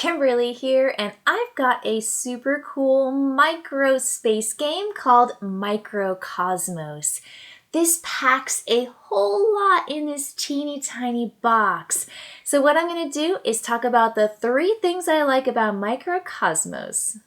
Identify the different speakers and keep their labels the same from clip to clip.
Speaker 1: Kimberly here, and I've got a super cool micro space game called Microcosmos. This packs a whole lot in this teeny tiny box. So what I'm going to do is talk about the 3 things I like about Microcosmos.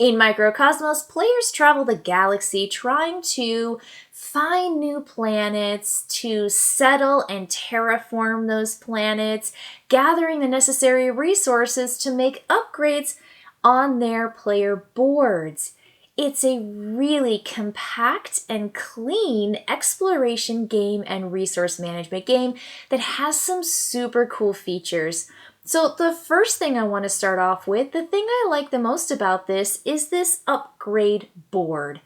Speaker 1: In Microcosmos, players travel the galaxy trying to find new planets, to settle and terraform those planets, gathering the necessary resources to make upgrades on their player boards. It's a really compact and clean exploration game and resource management game that has some super cool features. So the first thing I want to start off with, the thing I like the most about this is this upgrade board.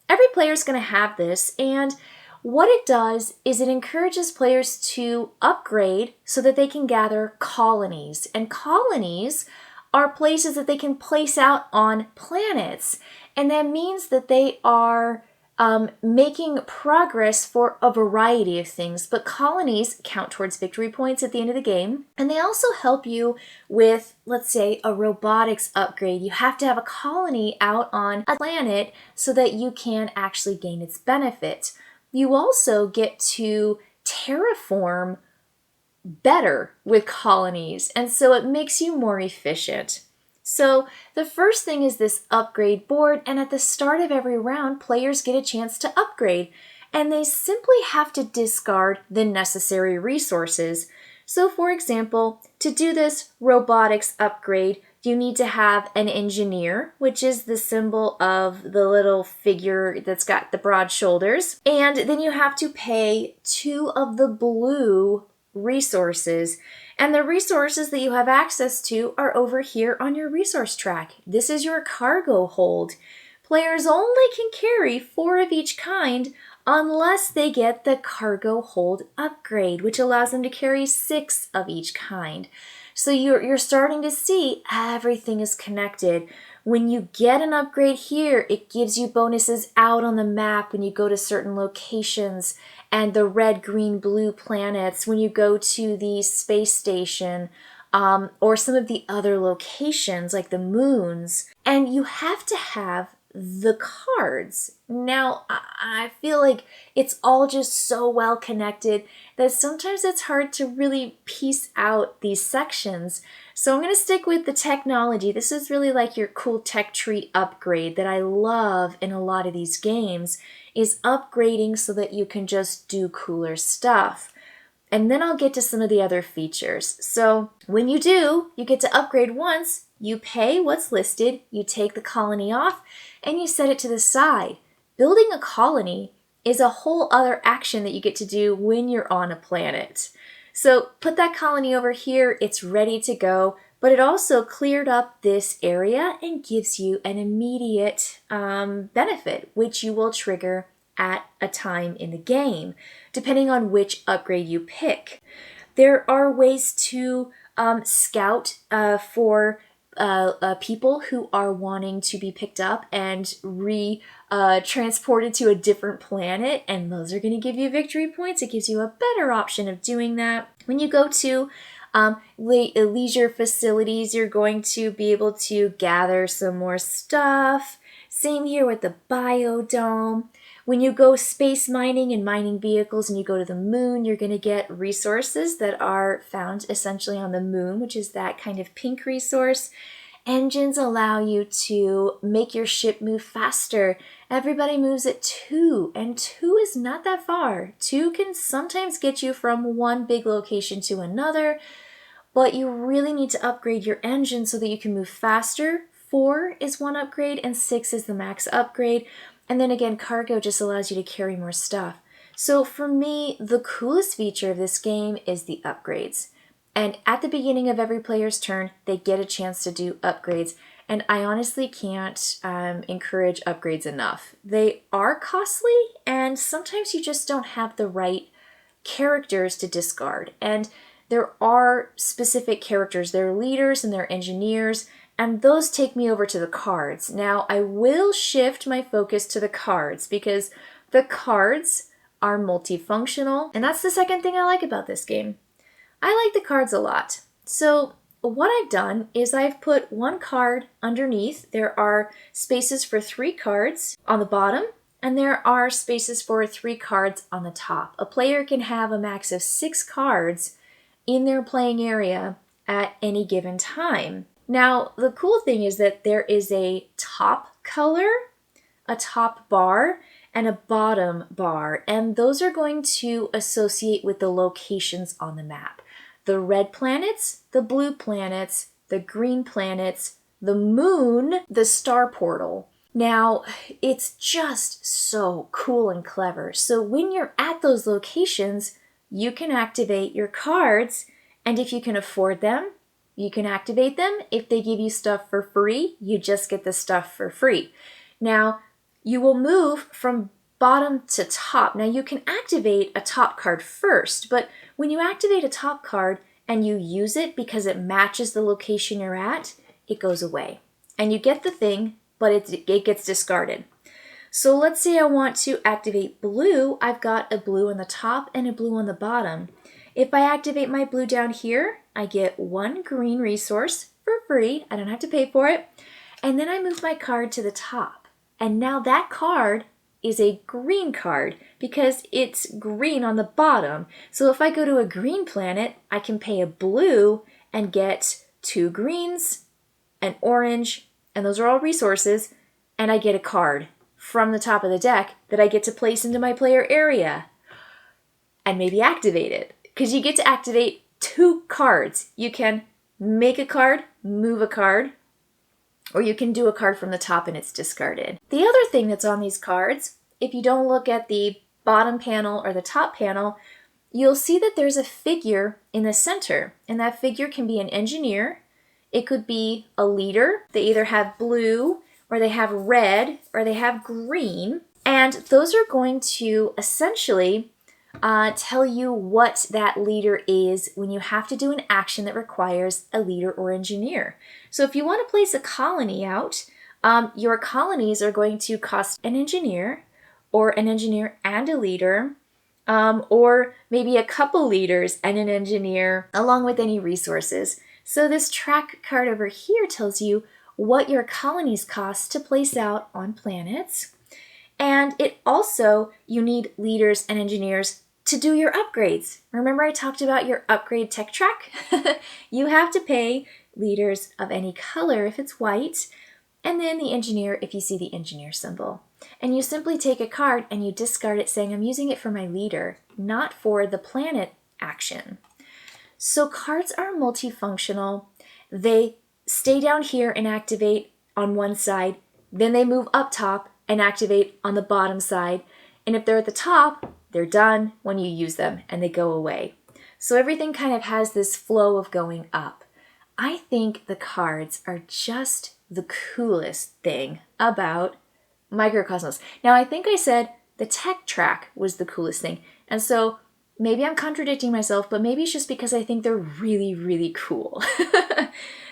Speaker 1: Every player is going to have this, and what it does is it encourages players to upgrade so that they can gather colonies. And colonies are places that they can place out on planets. And that means that they are making progress for a variety of things, but colonies count towards victory points at the end of the game, and they also help you with, let's say, a robotics upgrade. You have to have a colony out on a planet so that you can actually gain its benefit. You also get to terraform better with colonies, and so it makes you more efficient. So the first thing is this upgrade board, and at the start of every round, players get a chance to upgrade, and they simply have to discard the necessary resources. So for example, to do this robotics upgrade, you need to have an engineer, which is the symbol of the little figure that's got the broad shoulders, and then you have to pay 2 of the blue resources. And the resources that you have access to are over here on your resource track. This is your cargo hold. Players only can carry 4 of each kind unless they get the cargo hold upgrade, which allows them to carry 6 of each kind. So you're starting to see everything is connected. When you get an upgrade here, it gives you bonuses out on the map when you go to certain locations, and the red, green, blue planets when you go to the space station, or some of the other locations like the moons. And you have to have the cards. Now, I feel like it's all just so well connected that sometimes it's hard to really piece out these sections. So I'm going to stick with the technology. This is really like your cool tech tree upgrade that I love in a lot of these games, is upgrading so that you can just do cooler stuff. And then I'll get to some of the other features. So when you do, you get to upgrade once, you pay what's listed, you take the colony off, and you set it to the side. Building a colony is a whole other action that you get to do when you're on a planet. So put that colony over here, it's ready to go, but it also cleared up this area and gives you an immediate benefit, which you will trigger at a time in the game, depending on which upgrade you pick. There are ways to scout for people who are wanting to be picked up and transported to a different planet, and those are going to give you victory points. It gives you a better option of doing that. When you go to leisure facilities, you're going to be able to gather some more stuff. Same here with the biodome. When you go space mining and mining vehicles and you go to the moon, you're going to get resources that are found essentially on the moon, which is that kind of pink resource. Engines allow you to make your ship move faster. Everybody moves at 2, and 2 is not that far. 2 can sometimes get you from one big location to another, but you really need to upgrade your engine so that you can move faster. 4 is one upgrade, and 6 is the max upgrade. And then again, cargo just allows you to carry more stuff. So for me, the coolest feature of this game is the upgrades. And at the beginning of every player's turn, they get a chance to do upgrades. And I honestly can't encourage upgrades enough. They are costly, and sometimes you just don't have the right characters to discard. And there are specific characters. They're leaders and they're engineers, and those take me over to the cards. Now, I will shift my focus to the cards because the cards are multifunctional, and that's the second thing I like about this game. I like the cards a lot. So what I've done is I've put one card underneath. There are spaces for 3 cards on the bottom, and there are spaces for 3 cards on the top. A player can have a max of 6 cards in their playing area at any given time. Now, the cool thing is that there is a top color, a top bar, and a bottom bar, and those are going to associate with the locations on the map. The red planets, the blue planets, the green planets, the moon, the star portal. Now, it's just so cool and clever. So when you're at those locations, you can activate your cards, and if you can afford them, you can activate them. If they give you stuff for free, you just get the stuff for free. Now, you will move from bottom to top. Now, you can activate a top card first, but when you activate a top card and you use it because it matches the location you're at, it goes away. And you get the thing, but it gets discarded. So let's say I want to activate blue. I've got a blue on the top and a blue on the bottom. If I activate my blue down here, I get 1 green resource for free. I don't have to pay for it. And then I move my card to the top. And now that card is a green card because it's green on the bottom. So if I go to a green planet, I can pay a blue and get 2 greens, an orange, and those are all resources, and I get a card from the top of the deck that I get to place into my player area and maybe activate it. Because you get to activate 2 cards. You can make a card, move a card, or you can do a card from the top and it's discarded. The other thing that's on these cards, if you don't look at the bottom panel or the top panel, you'll see that there's a figure in the center, and that figure can be an engineer. It could be a leader. They either have blue, or they have red, or they have green, and those are going to essentially tell you what that leader is when you have to do an action that requires a leader or engineer. So if you want to place a colony out, your colonies are going to cost an engineer, or an engineer and a leader, or maybe a couple leaders and an engineer, along with any resources. So this track card over here tells you what your colonies cost to place out on planets. And it also, you need leaders and engineers to do your upgrades. Remember I talked about your upgrade tech track? You have to pay leaders of any color if it's white, and then the engineer if you see the engineer symbol. And you simply take a card and you discard it saying, I'm using it for my leader, not for the planet action. So cards are multifunctional. They stay down here and activate on one side, then they move up top and activate on the bottom side. And if they're at the top, they're done when you use them and they go away. So everything kind of has this flow of going up. I think the cards are just the coolest thing about Microcosmos. Now, I think I said the tech track was the coolest thing. And so maybe I'm contradicting myself, but maybe it's just because I think they're really, really cool.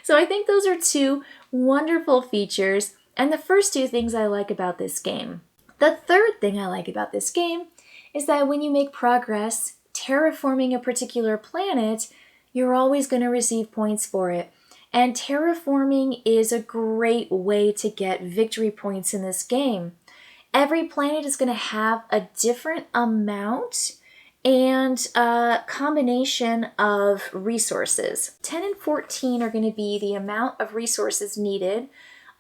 Speaker 1: So I think those are 2 wonderful features, and the first 2 things I like about this game. The third thing I like about this game is that when you make progress terraforming a particular planet, you're always going to receive points for it. And terraforming is a great way to get victory points in this game. Every planet is going to have a different amount and a combination of resources. 10 and 14 are going to be the amount of resources needed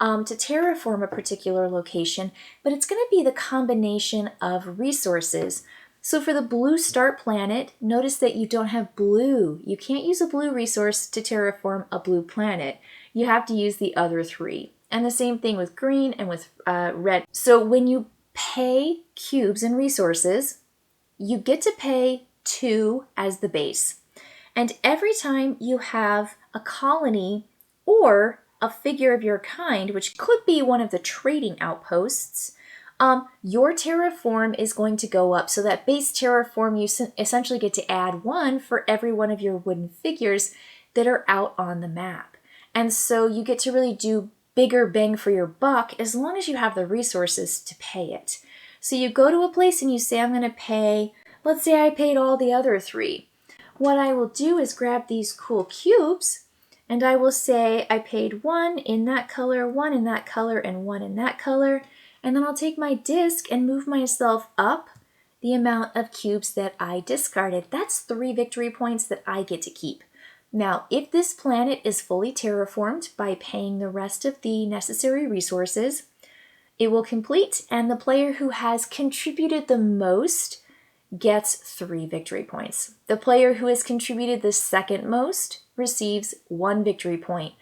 Speaker 1: to terraform a particular location, but it's going to be the combination of resources. So for the blue start planet, notice that you don't have blue. You can't use a blue resource to terraform a blue planet. You have to use the other 3. And the same thing with green and with red. So when you pay cubes and resources, you get to pay 2 as the base. And every time you have a colony or a figure of your kind, which could be one of the trading outposts, Your terraform is going to go up. So that base terraform, you essentially get to add 1 for every one of your wooden figures that are out on the map. And so you get to really do bigger bang for your buck as long as you have the resources to pay it. So you go to a place and you say, I'm going to pay, let's say I paid all the other 3. What I will do is grab these cool cubes and I will say I paid 1 in that color, 1 in that color, and 1 in that color. And then I'll take my disc and move myself up the amount of cubes that I discarded. That's 3 victory points that I get to keep. Now, if this planet is fully terraformed by paying the rest of the necessary resources, it will complete, and the player who has contributed the most gets 3 victory points. The player who has contributed the second most receives 1 victory point.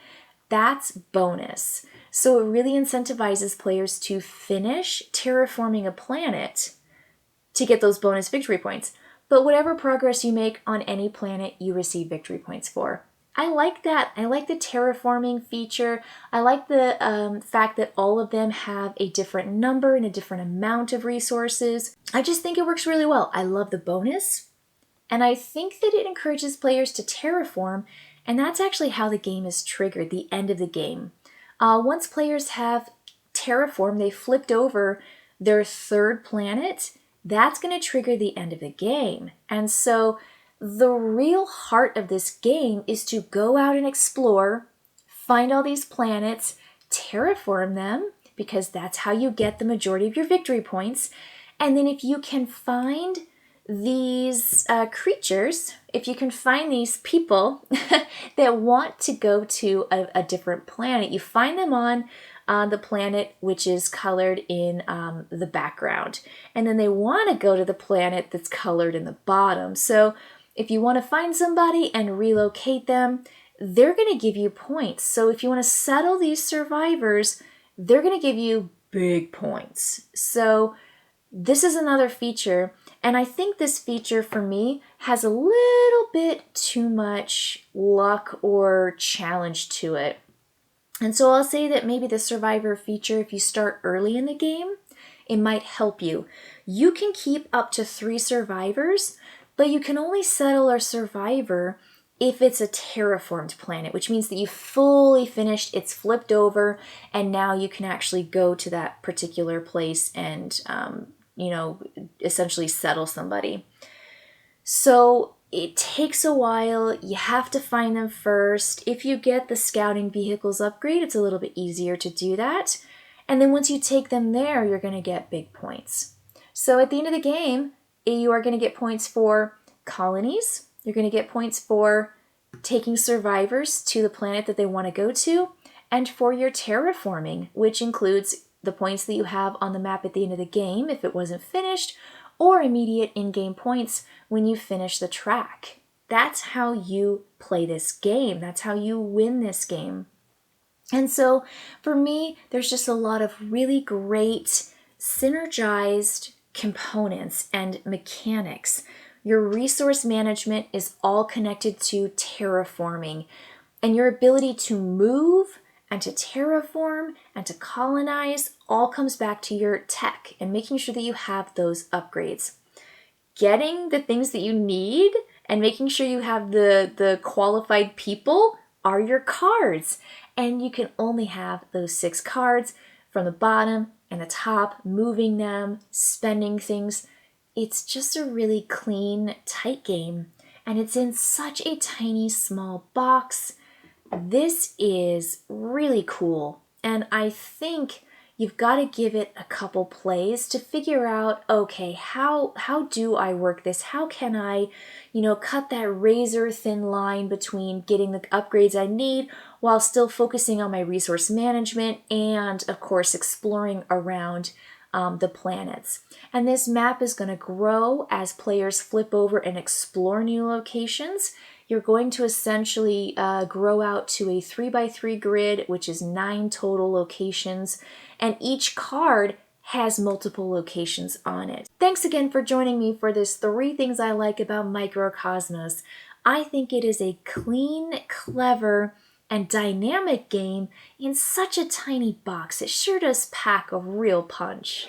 Speaker 1: That's bonus. So it really incentivizes players to finish terraforming a planet to get those bonus victory points. But whatever progress you make on any planet, you receive victory points for. I like that. I like the terraforming feature. I like the fact that all of them have a different number and a different amount of resources. I just think it works really well. I love the bonus. And I think that it encourages players to terraform. And that's actually how the game is triggered, the end of the game. Once players have terraformed, they flipped over their 3rd planet, that's going to trigger the end of the game. And so the real heart of this game is to go out and explore, find all these planets, terraform them, because that's how you get the majority of your victory points. And then if you can find these creatures, if you can find these people that want to go to a different planet, you find them on the planet which is colored in the background. And then they want to go to the planet that's colored in the bottom. So if you want to find somebody and relocate them, they're going to give you points. So if you want to settle these survivors, they're going to give you big points. So this is another feature, and I think this feature for me has a little bit too much luck or challenge to it. And so I'll say that maybe the survivor feature, if you start early in the game, it might help you. You can keep up to 3 survivors, but you can only settle a survivor if it's a terraformed planet, which means that you fully finished, it's flipped over, and now you can actually go to that particular place and, essentially settle somebody. So it takes a while. You have to find them first. If you get the scouting vehicles upgrade, it's a little bit easier to do that. And then once you take them there, you're going to get big points. So at the end of the game, you are going to get points for colonies. You're going to get points for taking survivors to the planet that they want to go to, and for your terraforming, which includes the points that you have on the map at the end of the game if it wasn't finished, or immediate in-game points when you finish the track. That's how you play this game. That's how you win this game. And so for me, there's just a lot of really great synergized components and mechanics. Your resource management is all connected to terraforming, and your ability to move and to terraform and to colonize all comes back to your tech and making sure that you have those upgrades. Getting the things that you need and making sure you have the qualified people are your cards. And you can only have those 6 cards from the bottom and the top, moving them, spending things. It's just a really clean, tight game. And it's in such a tiny, small box. This is really cool, and I think you've got to give it a couple plays to figure out, okay, how do I work this? How can I, cut that razor thin line between getting the upgrades I need while still focusing on my resource management and, of course, exploring around the planets. And this map is going to grow as players flip over and explore new locations. You're going to essentially grow out to a 3x3 grid, which is 9 total locations, and each card has multiple locations on it. Thanks again for joining me for this 3 things I like about Microcosmos. I think it is a clean, clever, and dynamic game in such a tiny box. It sure does pack a real punch.